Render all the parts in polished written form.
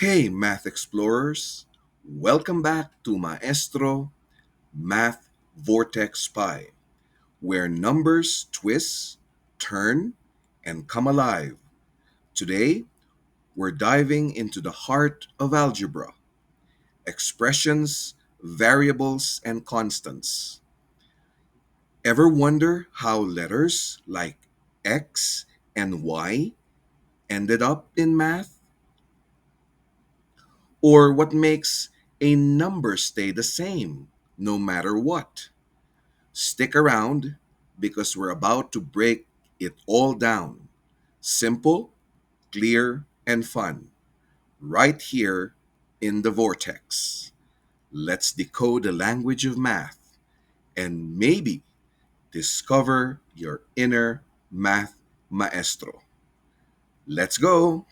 Hey, math explorers! Welcome back to Maestro Math Vortex Pi, where numbers twist, turn, and come alive. Today, we're diving into the heart of algebra: expressions, variables, and constants. Ever wonder how letters like X and Y ended up in math? Or what makes a number stay the same no matter what? Stick around because we're about to break it all down. Simple, clear, and fun. Right here in the vortex. Let's decode the language of math and maybe discover your inner math maestro. Let's go!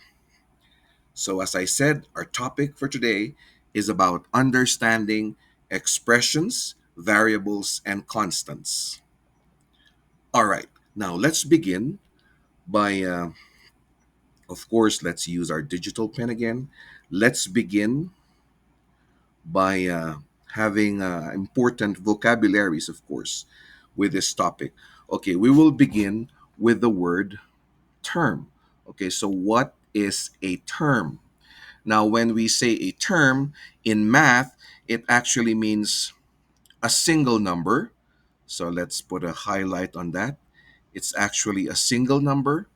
So, as I said, our topic for today is about understanding expressions, variables, and constants. All right, now let's begin by, of course, let's use our digital pen again. Let's begin by having important vocabularies, of course, with this topic. Okay, we will begin with the word term. Okay, so what is a term? Now, when we say a term in math, it actually means a single number. So let's put a highlight on that. It's actually a single number.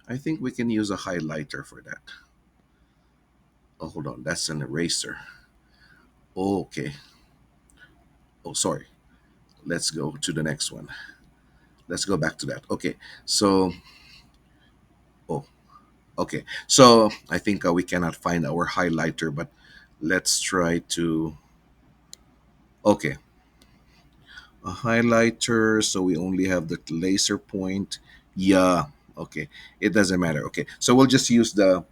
I think we can use a highlighter for that. Oh, hold on. That's an eraser. Oh, okay. Oh, sorry. Let's go to the next one. Let's go back to that. Okay. So, oh, okay. So I think we cannot find our highlighter, but let's try to. Okay. A highlighter, so we only have the laser point. Yeah, okay, it doesn't matter. Okay, so we'll just use uh,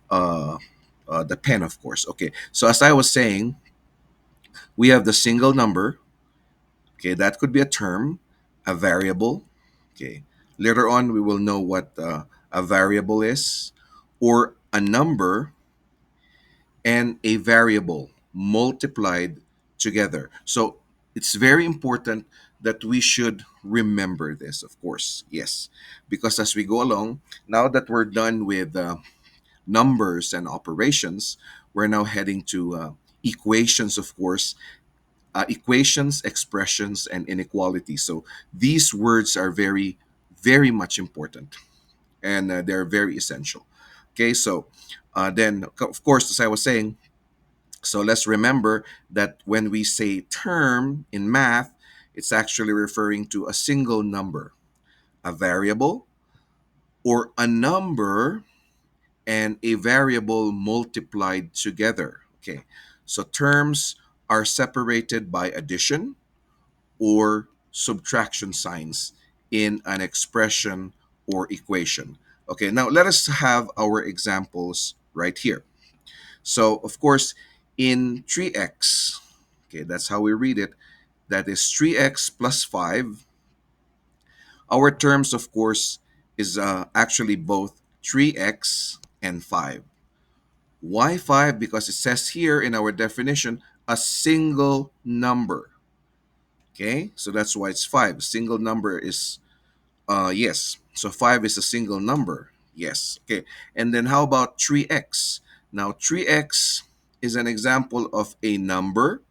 the pen, of course. Okay, so as I was saying, we have the single number. Okay, that could be a term, a variable. Okay, later on we will know what a variable is, or a number and a variable multiplied together. So it's very important that we should remember this, of course. Yes, because as we go along, now that we're done with numbers and operations, we're now heading to equations, of course. Equations, expressions, and inequalities. So these words are very, very much important, and they're very essential. Okay, so then, of course, as I was saying, so let's remember that when we say term in math, it's actually referring to a single number, a variable, or a number and a variable multiplied together. Okay, so terms are separated by addition or subtraction signs in an expression or equation. Okay, now let us have our examples right here. So, of course, in 3x, okay, that's how we read it. That is 3x plus 5. Our terms, of course, is actually both 3x and 5. Why 5? Because it says here in our definition, a single number. Okay, so that's why it's 5. Single number is, yes. So 5 is a single number. Yes. Okay, and then how about 3x? Now, 3x is an example of a number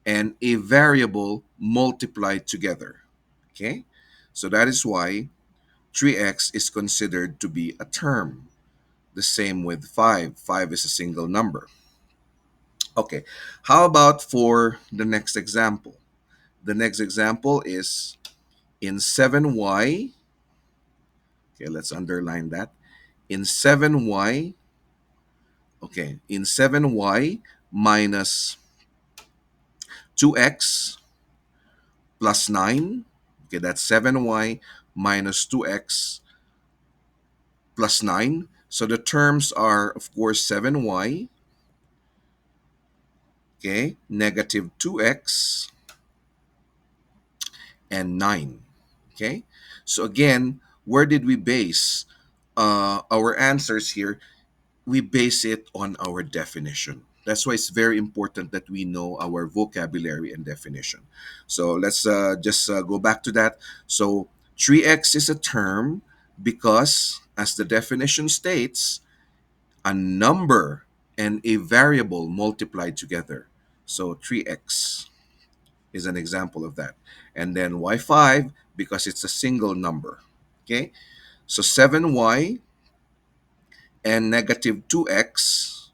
and a variable multiplied together. Okay, so that is why 3x is considered to be a term. The same with 5. 5 is a single number. Okay, how about for the next example? The next example is in 7y. Okay, let's underline that. In 7y, okay, in 7y minus 2x plus 9. Okay, that's 7y minus 2x plus 9. So the terms are, of course, 7y, okay, negative 2x, and 9. Okay, so again, where did we base our answers here? we base it on our definition. That's why it's very important that we know our vocabulary and definition. So let's just go back to that. So 3x is a term because, as the definition states, a number and a variable multiplied together. So 3x is an example of that. And then y5 because it's a single number. Okay? So 7y and negative 2x,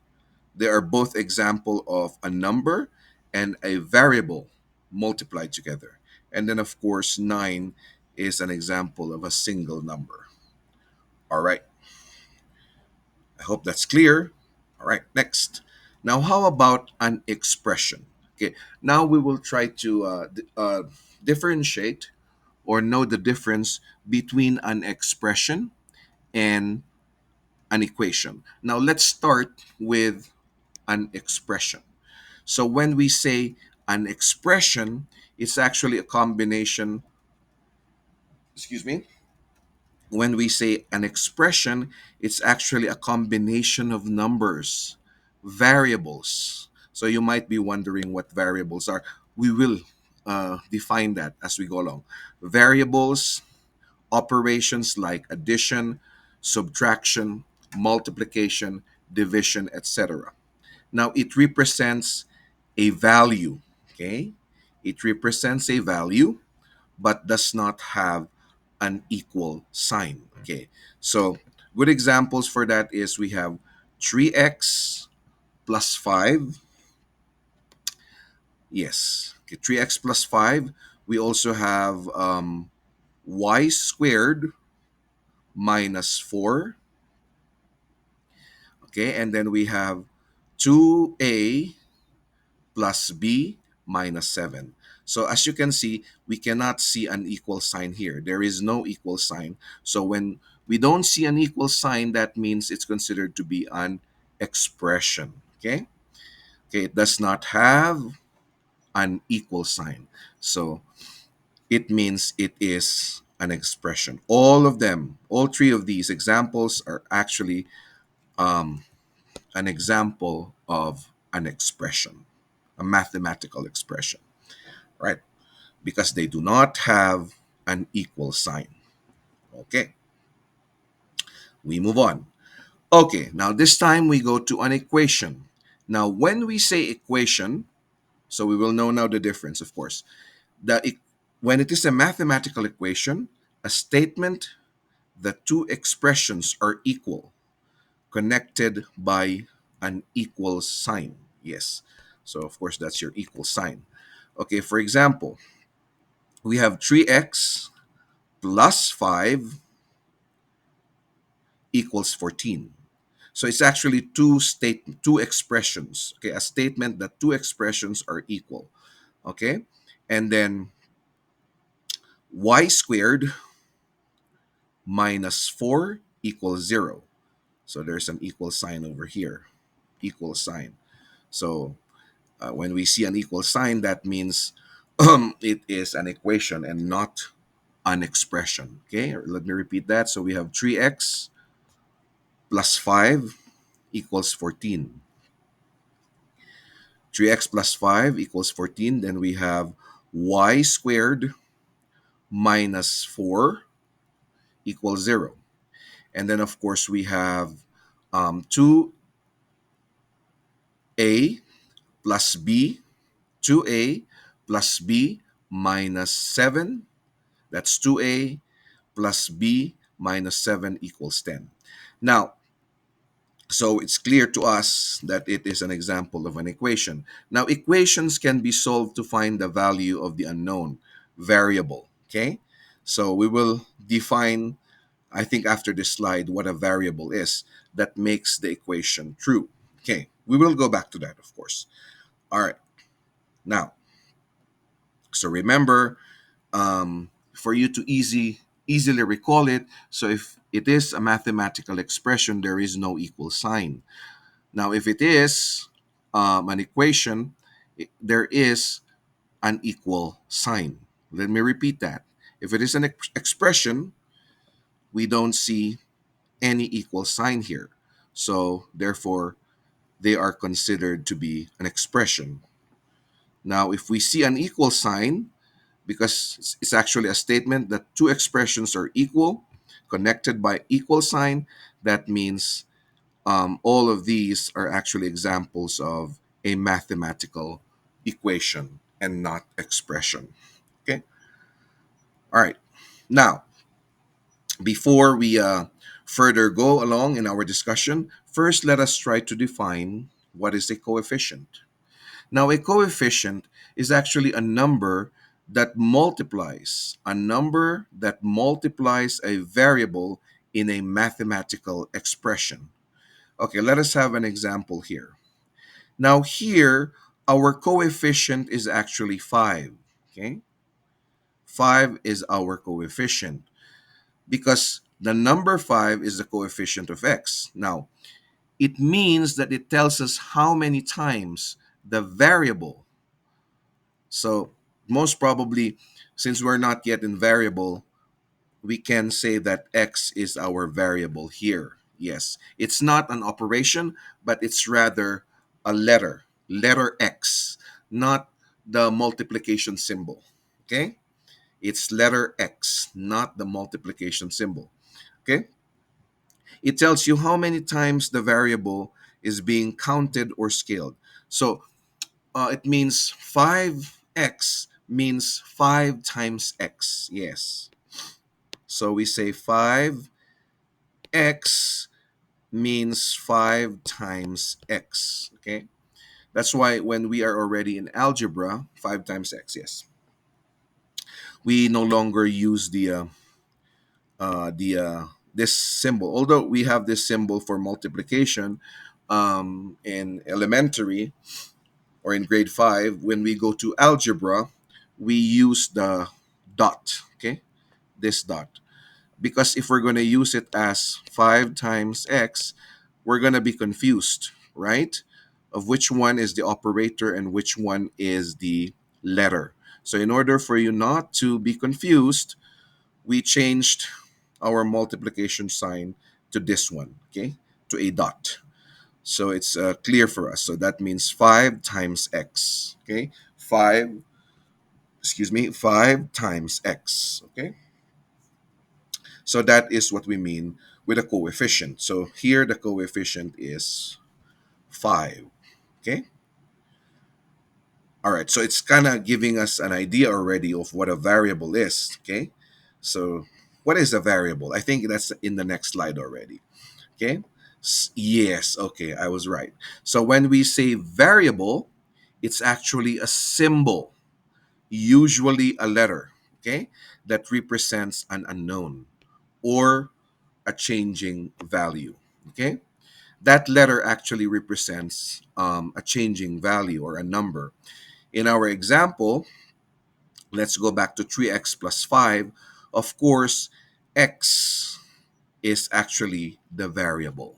they are both example of a number and a variable multiplied together. And then of course 9 is an example of a single number. All right. I hope that's clear. All right, next. Now, how about an expression? Okay, now we will try to differentiate or know the difference between an expression and an equation. Now, let's start with an expression. So, when we say an expression, it's actually a combination, excuse me, when we say an expression, it's actually a combination of numbers, variables. So you might be wondering what variables are. We will define that as we go along. Variables, operations like addition, subtraction, multiplication, division, etc. Now it represents a value, okay? It represents a value but does not have an equal sign. Okay, so good examples for that is we have 3x plus 5. Yes, okay, 3x plus 5. We also have y squared minus 4. Okay, and then we have 2a plus b minus 7. So as you can see, we cannot see an equal sign here. There is no equal sign. So when we don't see an equal sign, that means it's considered to be an expression. Okay? Okay, it does not have an equal sign. So it means it is an expression. All of them, all three of these examples are actually um, an example of an expression, a mathematical expression, right? Because they do not have an equal sign. Okay, we move on. Okay, now this time we go to an equation. Now, when we say equation, so we will know now the difference, of course. When it is a mathematical equation, a statement that two expressions are equal, connected by an equal sign. Yes. So, of course, that's your equal sign. Okay, for example, we have 3x plus 5 equals 14. So it's actually two expressions. Okay, a statement that two expressions are equal. Okay, and then y squared minus 4 equals 0. So there's an equal sign over here. Equal sign. So when we see an equal sign, that means it is an equation and not an expression. Okay, let me repeat that. So we have 3x plus 5 equals 14. 3x plus 5 equals 14. Then we have y squared minus 4 equals 0. And then, of course, we have 2a plus b, 2a plus b minus 7. That's 2a plus b minus 7 equals 10. Now, so it's clear to us that it is an example of an equation. Now, equations can be solved to find the value of the unknown variable. Okay? So we will define, I think after this slide, what a variable is that makes the equation true. Okay, we will go back to that, of course. All right. Now, so remember, for you to easily recall it, so if it is a mathematical expression, there is no equal sign. Now, if it is an equation, there is an equal sign. Let me repeat that. If it is an expression, we don't see any equal sign here. So therefore, they are considered to be an expression. Now, if we see an equal sign, because it's actually a statement that two expressions are equal, connected by equal sign, that means all of these are actually examples of a mathematical equation and not expression. Okay. All right. Now, before we further go along in our discussion, first let us try to define what is a coefficient. Now, a coefficient is actually a number that multiplies a variable in a mathematical expression. Okay, let us have an example here. Now, here, our coefficient is actually 5. Okay, 5 is our coefficient because the number 5 is the coefficient of x. Now, it means that it tells us how many times the variable. So most probably, since we're not yet in variable, we can say that x is our variable here. Yes, it's not an operation, but it's rather a letter x, not the multiplication symbol. Okay? It's letter x, not the multiplication symbol. Okay? It tells you how many times the variable is being counted or scaled. So it means 5x means 5 times x. Yes. So we say 5x means 5 times x. Okay. That's why when we are already in algebra, 5 times x, yes. We no longer use the this symbol. Although we have this symbol for multiplication in elementary, or in grade 5, when we go to algebra, we use the dot, okay? This dot. Because if we're going to use it as 5 times x, we're going to be confused, right? Of which one is the operator and which one is the letter. So in order for you not to be confused, we changed our multiplication sign to this one, okay? To a dot. So it's clear for us. So that means 5 times x. Okay, 5 times x. Okay, so that is what we mean with a coefficient. So here the coefficient is 5. Okay, all right. So it's kind of giving us an idea already of what a variable is. Okay, so what is a variable? I think that's in the next slide already. Okay. Yes, okay, I was right. So when we say variable, it's actually a symbol, usually a letter, okay, that represents an unknown or a changing value. Okay. That letter actually represents a changing value or a number. In our example, let's go back to 3x plus 5. Of course, x is actually the variable.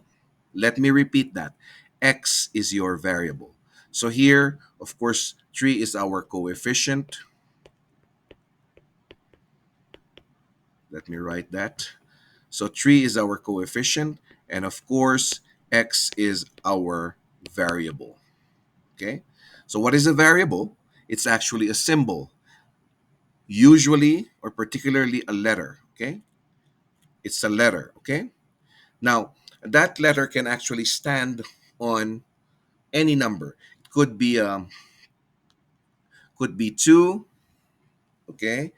Let me repeat that. X is your variable. So here, of course, 3 is our coefficient. Let me write that. So 3 is our coefficient. And of course, x is our variable. Okay? So what is a variable? It's actually a symbol, usually or particularly a letter. Okay? It's a letter. Okay? Now, that letter can actually stand on any number. It could be 2, okay?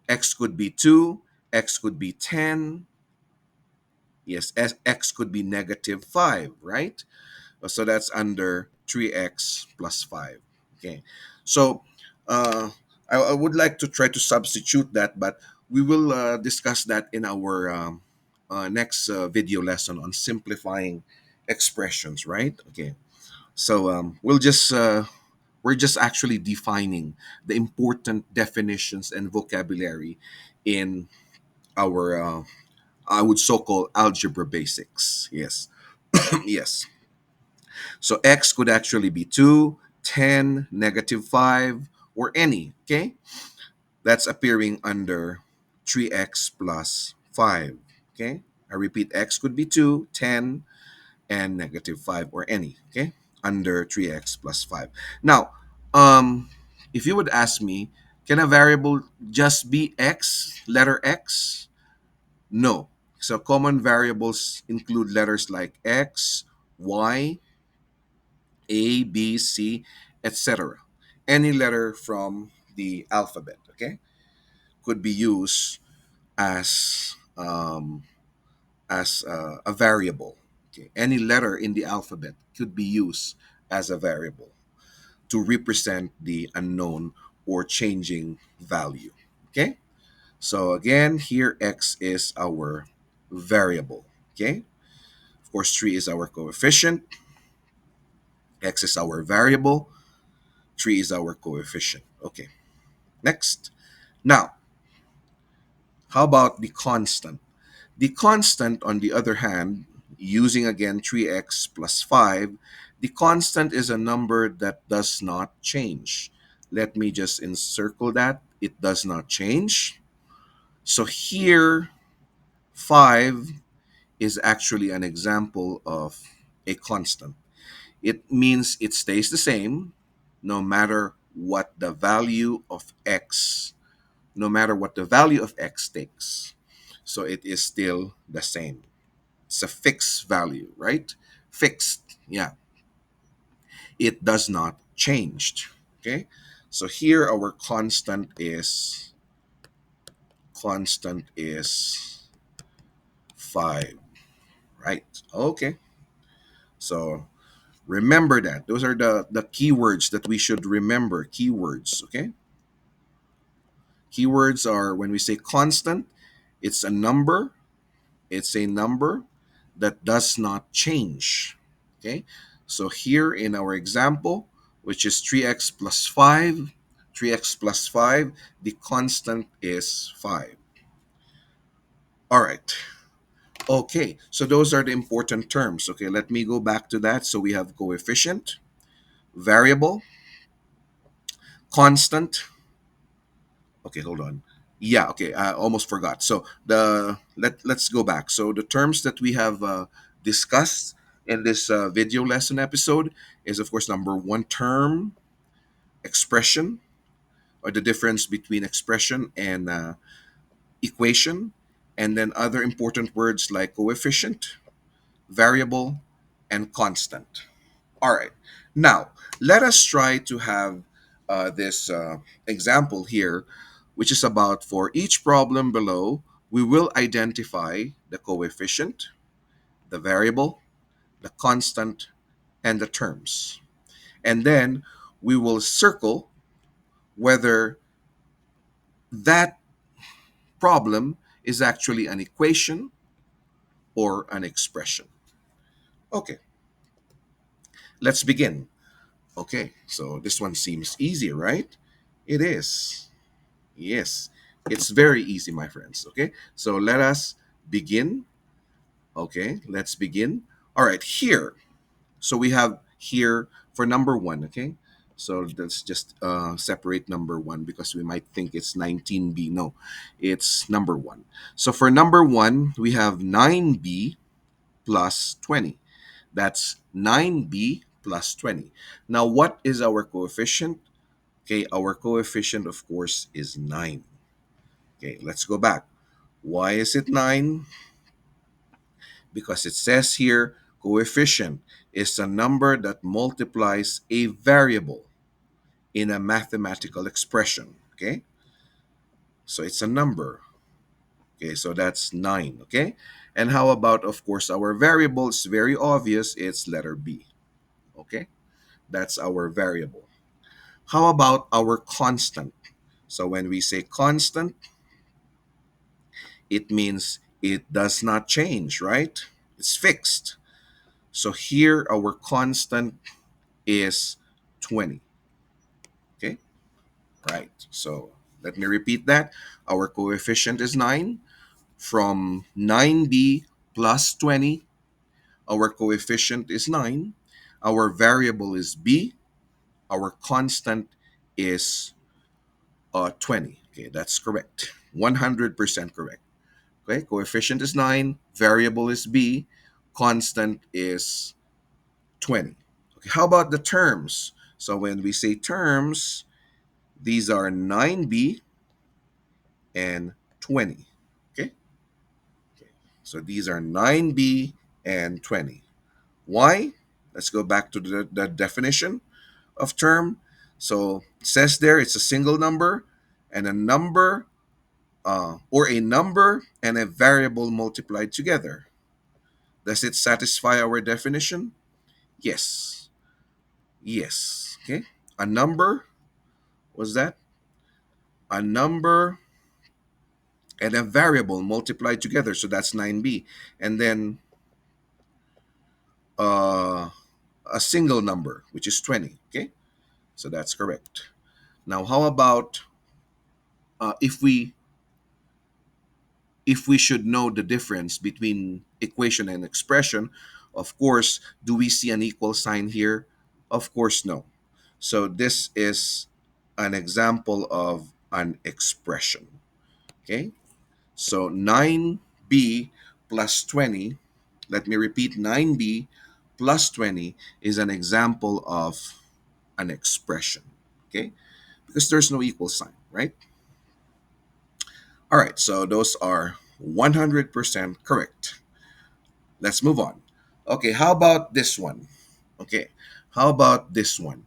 X could be 2, x could be 10. Yes, x could be negative 5, right? So that's under 3x plus 5. Okay. So I would like to try to substitute that, but we will discuss that in our next video lesson on simplifying expressions, right? Okay. So we're just actually defining the important definitions and vocabulary in our I would so call algebra basics. Yes. Yes. So x could actually be 2, 10, negative 5, or any. Okay. That's appearing under 3x plus 5. Okay. I repeat, x could be 2, 10, and negative 5, or any, okay, under 3x plus 5. Now, um, if you would ask me, can a variable just be x, letter x? No. So common variables include letters like x, y, a, B, C, etc. Any letter from the alphabet, okay, could be used as a variable. Okay? Any letter in the alphabet could be used as a variable to represent the unknown or changing value. Okay? So again, here x is our variable. Okay? Of course, 3 is our coefficient, x is our variable, 3 is our coefficient. Okay, next. Now, how about the constant? The constant, on the other hand, using again 3x plus 5, the constant is a number that does not change. Let me just encircle that. It does not change. So here, 5 is actually an example of a constant. It means it stays the same no matter what the value of x, no matter what the value of x takes. So it is still the same. It's a fixed value, right? Fixed, yeah. It does not change. Okay? So here our constant is 5, right? Okay. So remember that. Those are the keywords that we should remember. Keywords, okay? Keywords are, when we say constant, it's a number. It's a number that does not change. Okay? So here in our example, which is 3x plus 5, 3x plus 5, the constant is 5. All right. Okay, so those are the important terms. Okay, let me go back to that. So we have coefficient, variable, constant. Okay, hold on. Yeah, okay, I almost forgot. So let's go back. So the terms that we have discussed in this video lesson episode is, of course, number one, term, expression, or the difference between expression and equation, and then other important words like coefficient, variable, and constant. All right. Now, let us try to have this example here, which is about, for each problem below, we will identify the coefficient, the variable, the constant, and the terms. And then we will circle whether that problem is actually an equation or an expression. Okay, let's begin. Okay, so this one seems easy, right? It is. Yes, it's very easy, my friends. Okay, so let us begin. Okay, let's begin. All right, here. So we have here for number one. Okay, so let's just separate number one because we might think it's 19b. No, it's number one. So for number one, we have 9b plus 20. That's 9b plus 20. Now, what is our coefficient? Okay, our coefficient, of course, is 9. Okay, let's go back. Why is it 9? Because it says here coefficient is a number that multiplies a variable in a mathematical expression. Okay, so it's a number. Okay, so that's 9. Okay, and how about, of course, our variable? It's very obvious. It's letter B. Okay, that's our variable. How about our constant? So when we say constant, it means it does not change, right? It's fixed. So here our constant is 20. Okay, right. So let me repeat that. Our coefficient is 9. From 9b plus 20, our coefficient is 9. Our variable is b. Our constant is 20. Okay, that's correct. 100% correct. Okay, coefficient is 9, variable is b, constant is 20. Okay, how about the terms? So when we say terms, these are 9b and 20. Okay? So these are 9b and 20. Why? Let's go back to the definition of term. So it says there it's a single number and a number or a number and a variable multiplied together. Does it satisfy our definition? Yes. Yes. Okay. A number was that? A number and a variable multiplied together. So that's 9b. And then uh, a single number, which is 20. Okay. So that's correct. Now, how about if we should know the difference between equation and expression? Of course, do we see an equal sign here? Of course, no. So this is an example of an expression. Okay, so 9b plus 20, let me repeat, 9b plus 20 is an example of an expression. Okay, because there's no equal sign, right? All right, so those are 100% correct. Let's move on. Okay, how about this one? Okay, how about this one?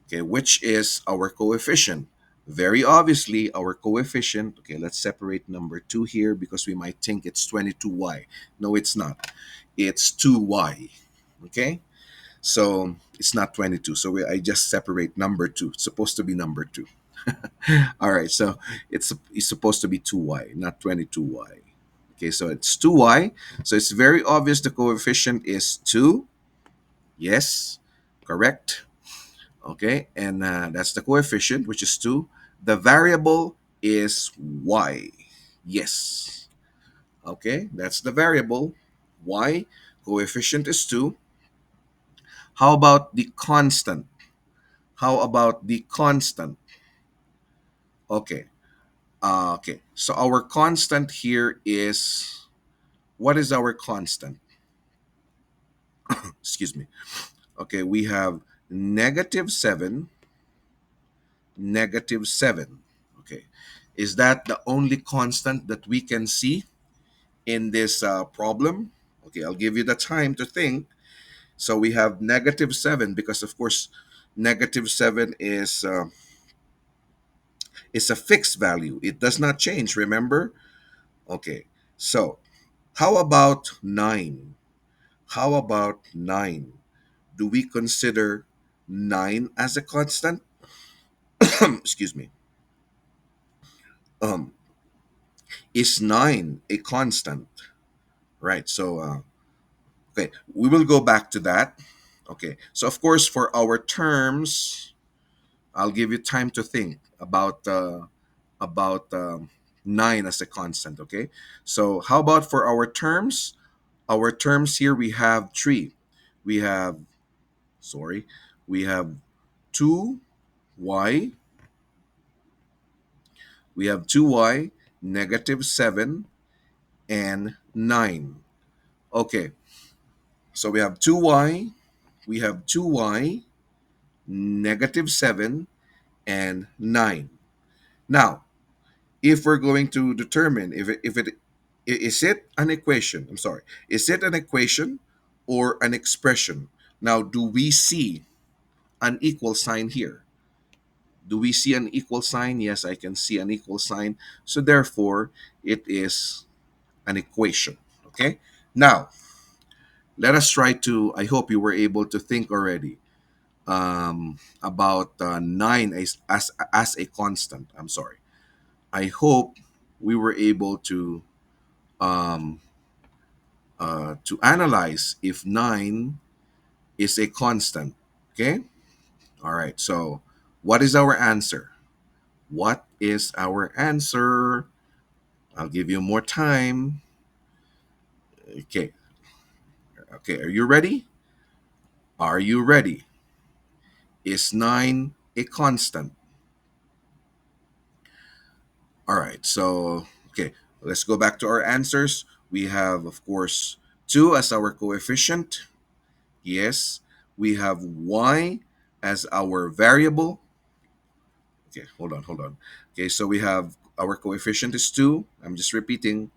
Okay, which is our coefficient? Very obviously, our coefficient, okay, let's separate number 2 here because we might think it's 22y. No, it's not. It's 2y. Okay, so it's not 22. So I just separate number 2. It's supposed to be number 2. All right, so it's supposed to be 2y, not 22y. Okay, so it's 2y. So it's very obvious the coefficient is 2. Yes, correct. Okay, and that's the coefficient, which is 2. The variable is y. Yes. Okay, that's the variable y. Coefficient is 2. How about the constant? How about the constant? Okay. Okay, so our constant here is, what is our constant? Excuse me. Okay, we have -7, -7. Okay, is that the only constant that we can see in this problem? Okay, I'll give you the time to think. So we have -7 because, of course, -7 is a fixed value. It does not change, remember? Okay, so how about 9? How about 9? Do we consider 9 as a constant? Excuse me. Um, is 9 a constant? Right. So, okay, we will go back to that. Okay. So, of course, for our terms, I'll give you time to think about 9 as a constant. Okay. So, how about for our terms? Our terms here we have 3. We have, sorry, we have 2y. We have 2y, -7, and 9. Okay, so we have 2y, -7, and 9. Now, if we're going to determine is it an equation? I'm sorry, is it an equation or an expression? Now, do we see an equal sign here? Do we see an equal sign? Yes, I can see an equal sign. So therefore, it is an equation. Okay. Now, let us try to, I hope you were able to think already about 9 as a constant. I'm sorry. I hope we were able um, to analyze if 9 is a constant. Okay. All right. So, what is our answer? What is our answer? I'll give you more time. Okay. Okay. Are you ready? Are you ready? Is 9 a constant? All right. So, okay, let's go back to our answers. We have, of course, 2 as our coefficient. Yes. We have y as our variable. Okay, hold on. Okay, so we have our coefficient is 2. I'm just repeating.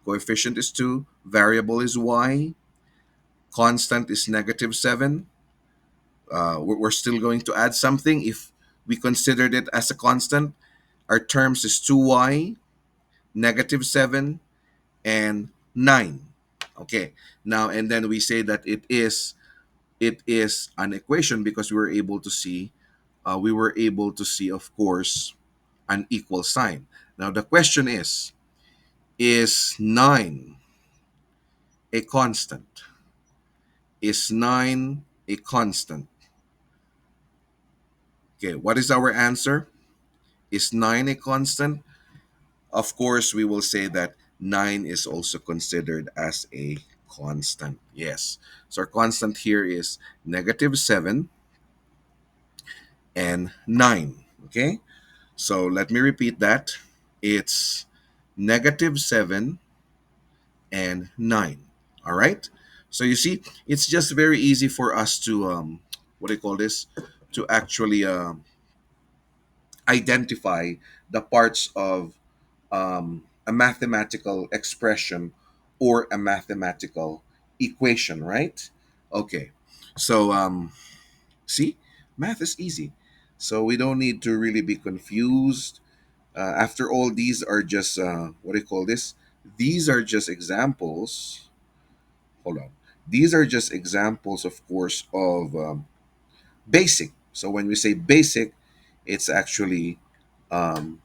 Coefficient is 2. Variable is y. Constant is -7. We're still going to add something if we considered it as a constant. Our terms is 2y, -7, and 9. Okay, now and then we say that it is an equation because we were able to see, of course, an equal sign. Now the question is 9 a constant? Is 9 a constant? Okay, what is our answer? Is 9 a constant? Of course, we will say that 9 is also considered as a constant. Yes. So our constant here is -7 and 9. Okay. So let me repeat that. It's -7 and 9. All right. So you see, it's just very easy for us to, what do you call this? To actually identify the parts of a mathematical expression or a mathematical equation, right? Okay. So, see, math is easy. So we don't need to really be confused. After all, these are just, what do you call this? These are just examples. Hold on. These are just examples, of course, of basic. So when we say basic, it's actually um,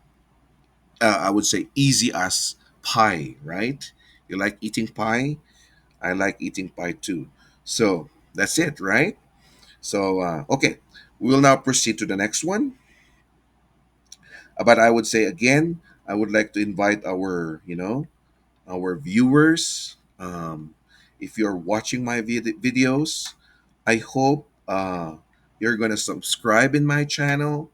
I would say easy as pie, right? You like eating pie? I like eating pie too. So that's it, right? So, okay, we will now proceed to the next one. But I would say again, I would like to invite our viewers. If you're watching my videos, I hope you're going to subscribe in my channel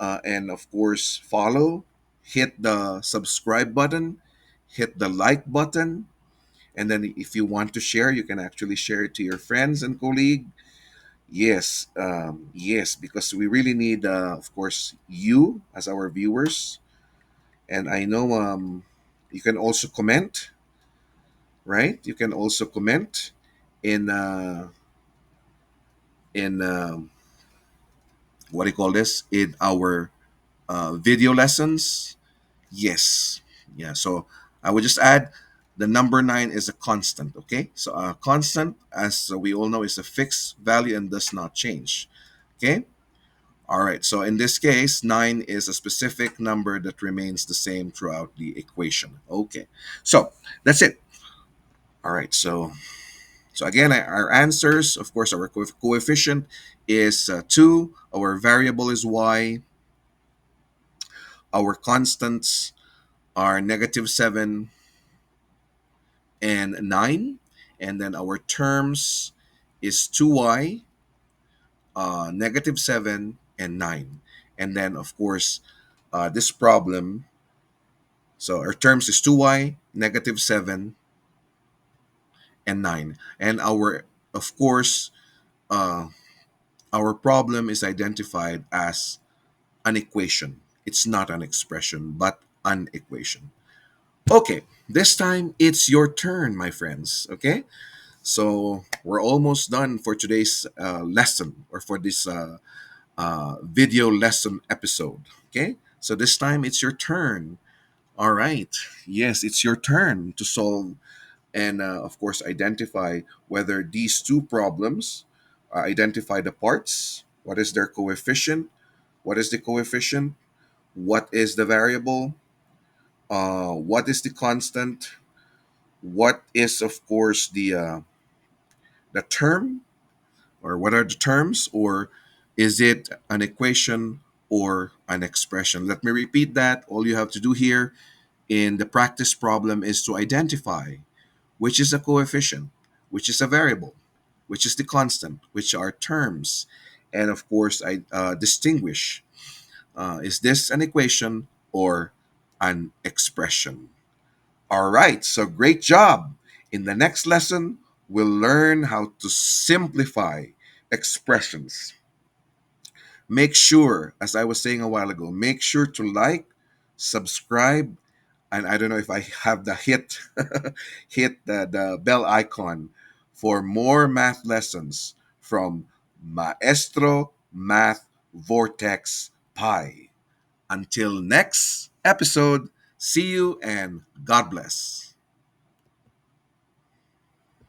and of course follow, hit the subscribe button, hit the like button, and then if you want to share, you can actually share it to your friends and colleague. Yes, yes, because we really need, of course, you as our viewers. And I know you can also comment, right? You can also comment in what do you call this, in our video lessons. Yes. Yeah. So I would just add the number 9 is a constant. Okay. So a constant, as we all know, is a fixed value and does not change. Okay. All right. So in this case, 9 is a specific number that remains the same throughout the equation. Okay. So that's it. All right. So again, our answers, of course, our coefficient is 2. Our variable is y. Our constants are -7 and 9, and then our terms is 2y, -7 and 9. And then of course this problem, so our terms is 2y, -7 and 9. And our, of course, uh, our problem is identified as an equation. It's not an expression but an equation. Okay, this time it's your turn, my friends. Okay, so we're almost done for today's lesson, or for this video lesson episode. Okay, so this time it's your turn. All right. Yes, it's your turn to solve and, of course, identify whether these two problems, identify the parts. What is their coefficient? What is the coefficient? What is the variable? What is the constant? What is, of course, the term, or what are the terms, or is it an equation or an expression? Let me repeat that. All you have to do here in the practice problem is to identify which is a coefficient, which is a variable, which is the constant, which are terms, and of course, I distinguish, is this an equation or an expression? All right, so great job. In the next lesson, we'll learn how to simplify expressions. Make sure, as I was saying a while ago, make sure to like, subscribe, and I don't know if I have the hit the bell icon for more math lessons from Maestro Math Vortex Pi. Until next episode, see you and God bless.